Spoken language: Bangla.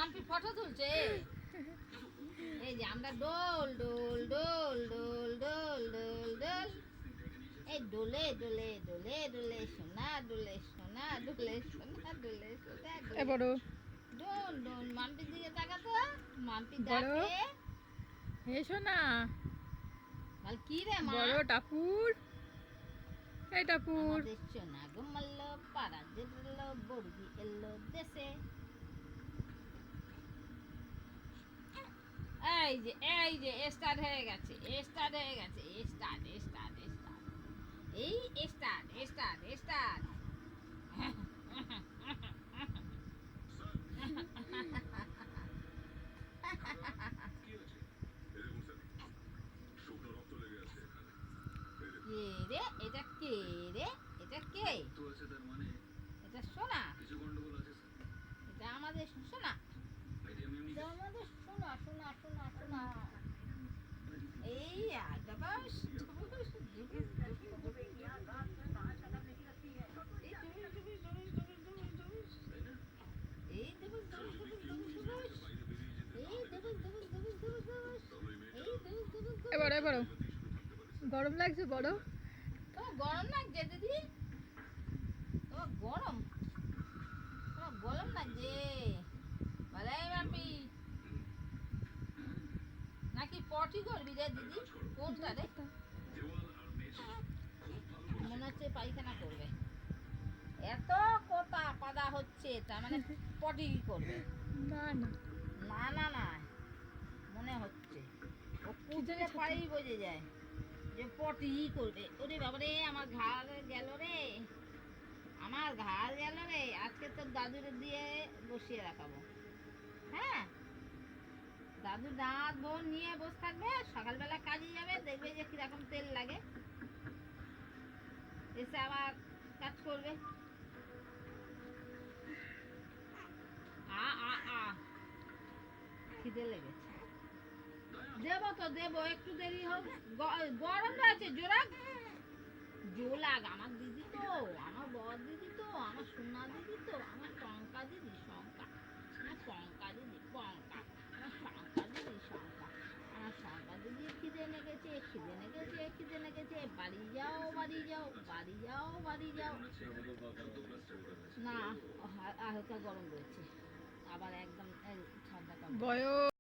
মাম্পি ফটো তুলছে। এই যে আমরা ডোল ডোল ডোল ডোল ডোল ডোল ডোল, এই ডোলে ডোলে ডোলে ডোলে সোনা ডোলে সোনা ডোলে সোনা ডোলে সোনা ডোলে। বড় ডোল ডোল, মাম্পির দিকে তাকাতো, মাম্পি ডাকে। এসো না বল কি রে মা? বড় টাপুর, এই টাপুর। আমাদের সোনা গো মাল্ল পাড়া জেরলো বর্গি এলো দেশে। এই যে স্টার্ট হয়ে গেছে, স্টার্ট হয়ে গেছে, স্টার্ট স্টার্ট স্টার্ট, এই স্টার্ট স্টার্ট স্টার্ট। কে রে এটা? কে রে এটা? কে এটা? সোনা, এটা আমাদের সোনা, এটা আমাদের সোনা সোনা সোনা সোনা। এই আগাবাস এবার এবারও গরম লাগছে বড়? তোমার গরম লাগছে দিদি? তোমার গরম, তোমার গরম লাগছে? ভালাই মাপি নাকি পটি করবি রে দিদি? কোনটা রে? মনে হচ্ছে পায়খানা করবে, এত কথা পাদা হচ্ছে, তার মানে পটি করবে। না না না না না, মনে হচ্ছে ও কুচলে পাড়েই বোঝে যায় যে পটি করবে। ওরে বাবারে, আমার ঘাড় গেল রে, আমার ঘাড় গেল রে। আজকে তো দাদুর দিয়ে বসিয়ে রাখাবো। হ্যাঁ, দাদু দাঁত বোন নিয়ে বসে থাকবে, সকালবেলা কাজে যাবে, দেখবে যে কিরকম তেল লাগে, এসে আবার কাজ করবে। আ আ আ খিদে লেগেছে, দেবো তো দেবো, একটু দেরি হবে। গরম আছে জোরাক জোলাগ। আমার দিদি তো, আমার বর দিদি তো, আমার সোনা দিদি তো, আমার টঙ্কা দিদি, শঙ্কা, আমার পঙ্কা দিদি, পঙ্কা, আমার শঙ্কা দিদি, শঙ্কা, আমার শঙ্কা দিদি। খিদে লেগেছে, খিদে লেগেছে, খিদে লেগেছে, বাড়ি যাও বাড়ি যাও বাড়ি যাও বাড়ি যাও। না, হালকা গরম রয়েছে, আবার একদম ঠান্ডা। বয়স